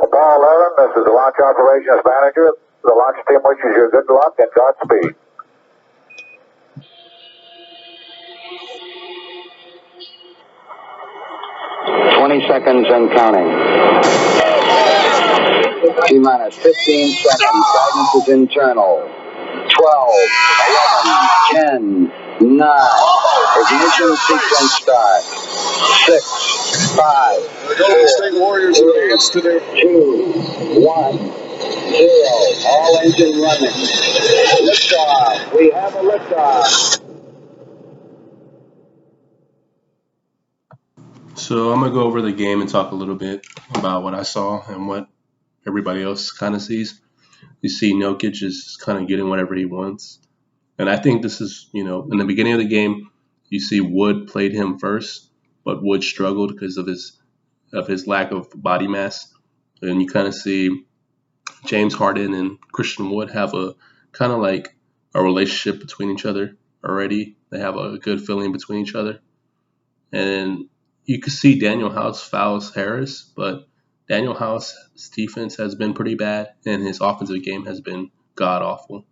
Apollo 11, this is the launch operations manager. The launch team wishes you good luck and Godspeed. Seconds and counting. T-minus 15 seconds. Guidance is internal. 12, 11, 10, 9. Ignition sequence start. 6, 5, 4, 3, 2, 1, 0. All engine running. Liftoff. We have a liftoff. So I'm going to go over the game and talk a little bit about what I saw and what everybody else kind of sees. You see Jokic is kind of getting whatever he wants. And I think this is, in the beginning of the game, you see Wood played him first, but Wood struggled because of his lack of body mass. And you kind of see James Harden and Christian Wood have a kind of like a relationship between each other already. They have a good feeling between each other. And you could see Daniel House fouls Harris, but Daniel House's defense has been pretty bad, and his offensive game has been god awful.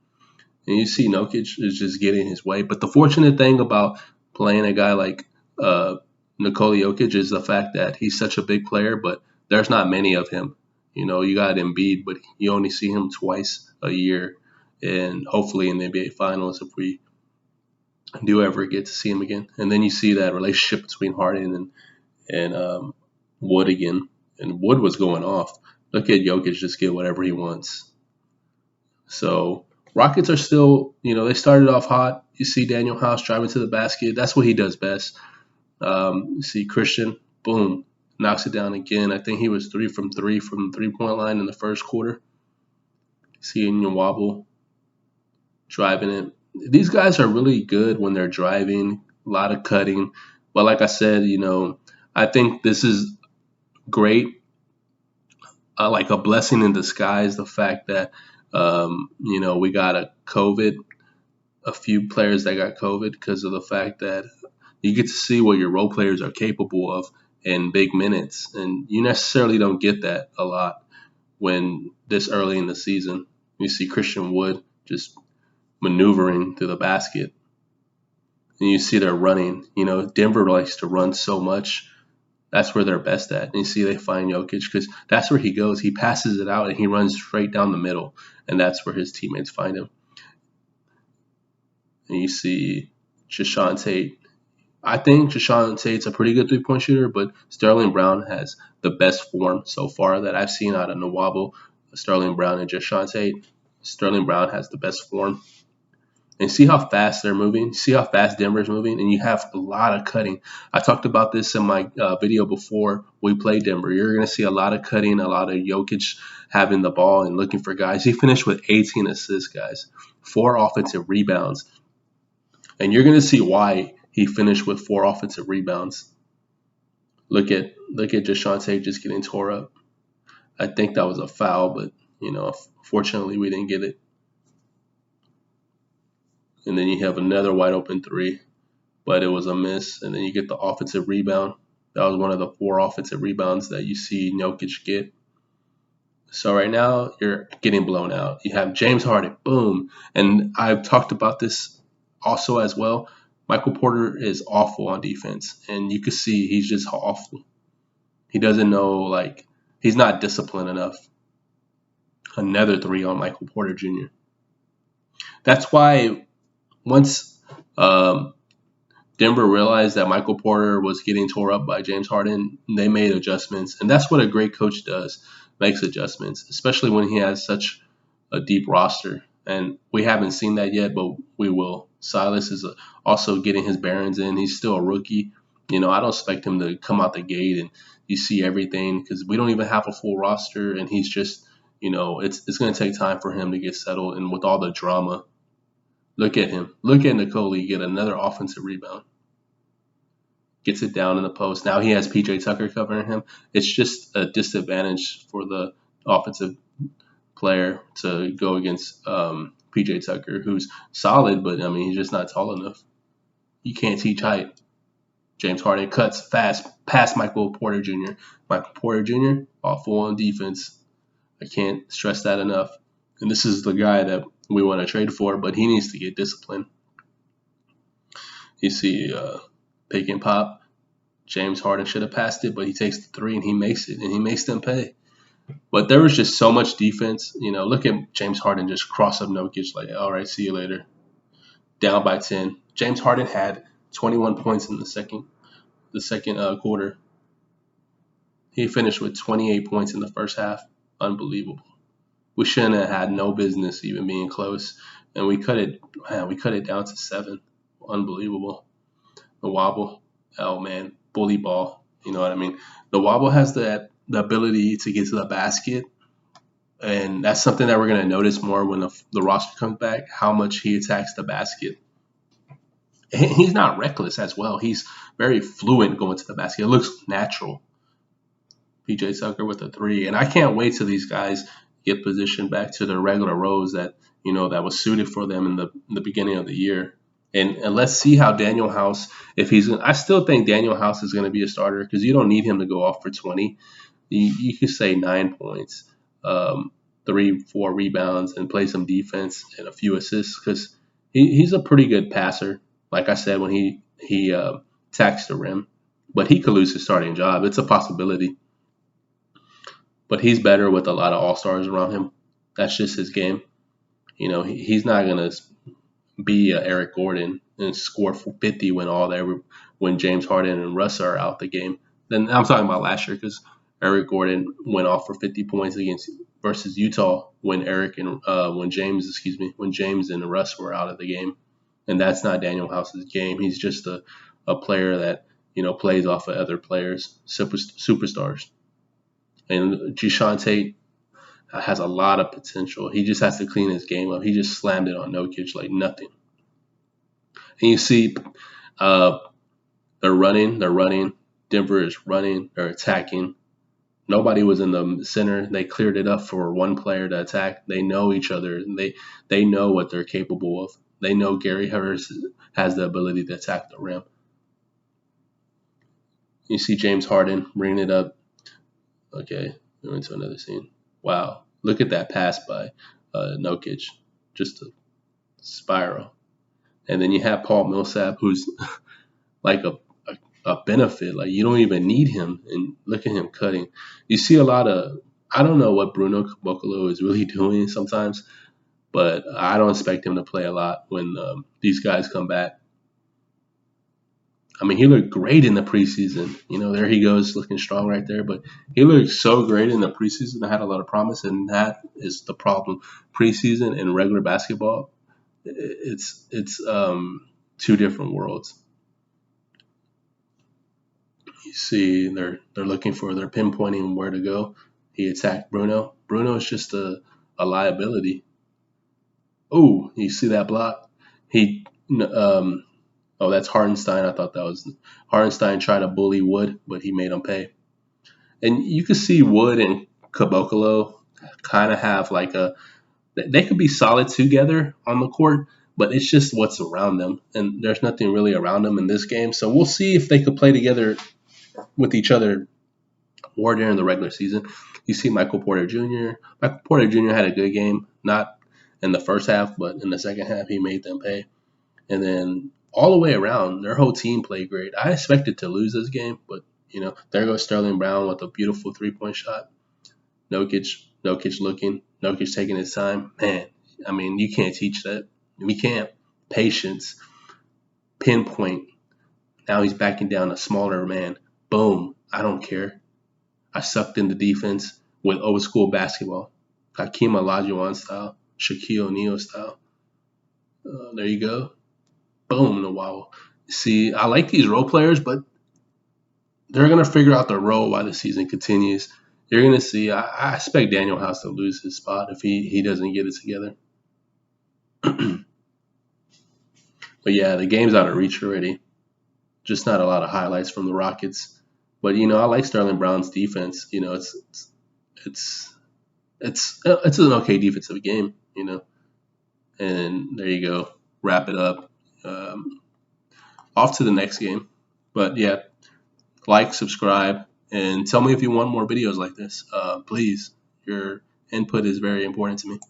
And you see Jokic is just getting his way. But the fortunate thing about playing a guy like Nikola Jokic is the fact that he's such a big player, but there's not many of him. You got Embiid, but you only see him twice a year, and hopefully in the NBA Finals if we do ever get to see him again. And then you see that relationship between Harden and Wood again. And Wood was going off. Look at Jokic just get whatever he wants. So Rockets are still, they started off hot. You see Daniel House driving to the basket. That's what he does best. You see Christian, boom, knocks it down again. I think he was 3 from 3 from the three-point line in the first quarter. See Nwabble driving it. These guys are really good when they're driving, a lot of cutting. But like I said, I think this is great, like a blessing in disguise, the fact that, we got a few players that got COVID because of the fact that you get to see what your role players are capable of in big minutes. And you necessarily don't get that a lot when this early in the season. You see Christian Wood just maneuvering to the basket. And you see they're running. Denver likes to run so much. That's where they're best at. And you see they find Jokic because that's where he goes. He passes it out and he runs straight down the middle. And that's where his teammates find him. And you see Jae'Sean Tate. I think Jae'Sean Tate's a pretty good three-point shooter, but Sterling Brown has the best form so far that I've seen out of Nwabble. Sterling Brown and Jae'Sean Tate. Sterling Brown has the best form. And see how fast they're moving. See how fast Denver's moving, and you have a lot of cutting. I talked about this in my video before we played Denver. You're going to see a lot of cutting, a lot of Jokic having the ball and looking for guys. He finished with 18 assists, guys, 4 offensive rebounds. And you're going to see why he finished with 4 offensive rebounds. Look at Jae'Sean Tate just getting tore up. I think that was a foul, but, fortunately we didn't get it. And then you have another wide open 3, but it was a miss. And then you get the offensive rebound. That was one of the 4 offensive rebounds that you see Jokic get. So right now you're getting blown out. You have James Harden, boom. And I've talked about this also as well. Michael Porter is awful on defense. And you can see he's just awful. He doesn't know, he's not disciplined enough. Another 3 on Michael Porter Jr. That's why once Denver realized that Michael Porter was getting tore up by James Harden, they made adjustments. And that's what a great coach does, makes adjustments, especially when he has such a deep roster. And we haven't seen that yet, but we will. Silas is also getting his bearings in. He's still a rookie. I don't expect him to come out the gate and you see everything because we don't even have a full roster. And he's just, it's going to take time for him to get settled. And with all the drama, look at him. Look at Nikola get another offensive rebound. Gets it down in the post. Now he has PJ Tucker covering him. It's just a disadvantage for the offensive player to go against PJ Tucker, who's solid, but, he's just not tall enough. You can't teach height. James Harden cuts fast past Michael Porter Jr. Michael Porter Jr., awful on defense. I can't stress that enough. And this is the guy that we want to trade for, but he needs to get disciplined. You see, pick and pop. James Harden should have passed it, but he takes the three and he makes it, and he makes them pay. But there was just so much defense. Look at James Harden just cross up Jokic like, all right, see you later. Down by 10. James Harden had 21 points in the second quarter. He finished with 28 points in the first half. Unbelievable. We shouldn't have had no business even being close, and we cut it down to 7. Unbelievable. The wobble, oh man, bully ball. You know what I mean? The wobble has the ability to get to the basket, and that's something that we're going to notice more when the roster comes back, how much he attacks the basket. And he's not reckless as well. He's very fluent going to the basket. It looks natural. PJ Tucker with a 3. And I can't wait till these guys get positioned back to their regular roles that was suited for them in the beginning of the year. And let's see how Daniel House, I still think Daniel House is going to be a starter because you don't need him to go off for 20. You could say 9 points, 3, 4 rebounds, and play some defense and a few assists because he's a pretty good passer. Like I said, when he attacks the rim, but he could lose his starting job. It's a possibility. But he's better with a lot of all-stars around him. That's just his game. He's not going to be Eric Gordon and score 50 when James Harden and Russ are out the game. Then I'm talking about last year because Eric Gordon went off for 50 points versus Utah when James and Russ were out of the game. And that's not Daniel House's game. He's just a player that plays off of other players, superstars. And Jae'Sean Tate has a lot of potential. He just has to clean his game up. He just slammed it on Jokic like nothing. And you see, they're running. Denver is running. They're attacking. Nobody was in the center. They cleared it up for one player to attack. They know each other. They know what they're capable of. They know Gary Harris has the ability to attack the rim. You see James Harden bringing it up. Okay, we went to another scene. Wow, look at that pass by Jokic, just a spiral. And then you have Paul Millsap, who's like a benefit. Like you don't even need him, and look at him cutting. You see a lot of, I don't know what Bruno Caboclo is really doing sometimes, but I don't expect him to play a lot when these guys come back. I mean, he looked great in the preseason. There he goes looking strong right there. But he looked so great in the preseason. I had a lot of promise, and that is the problem. Preseason and regular basketball, it's two different worlds. You see, they're pinpointing where to go. He attacked Bruno. Bruno is just a liability. Oh, you see that block? Oh, that's Hartenstein. I thought that was Hartenstein tried to bully Wood, but he made him pay. And you could see Wood and Caboclo kind of have they could be solid together on the court, but it's just what's around them. And there's nothing really around them in this game. So we'll see if they could play together with each other more during the regular season. You see Michael Porter Jr. Michael Porter Jr. had a good game, not in the first half, but in the second half he made them pay. And then all the way around, their whole team played great. I expected to lose this game, but there goes Sterling Brown with a beautiful 3-point shot. Jokic looking, Jokic taking his time. Man, I mean, you can't teach that. We can't. Patience, pinpoint. Now he's backing down a smaller man. Boom. I don't care. I sucked in the defense with old school basketball. Hakeem Olajuwon style, Shaquille O'Neal style. There you go. Boom, the wow. See, I like these role players, but they're going to figure out their role while the season continues. You're going to see, I expect Daniel House to lose his spot if he doesn't get it together. But yeah, the game's out of reach already. Just not a lot of highlights from the Rockets. But, I like Sterling Brown's defense. It's an okay defensive game, And there you go. Wrap it up. Off to the next game. But yeah, like, subscribe, and tell me if you want more videos like this. Please, you're input is very important to me.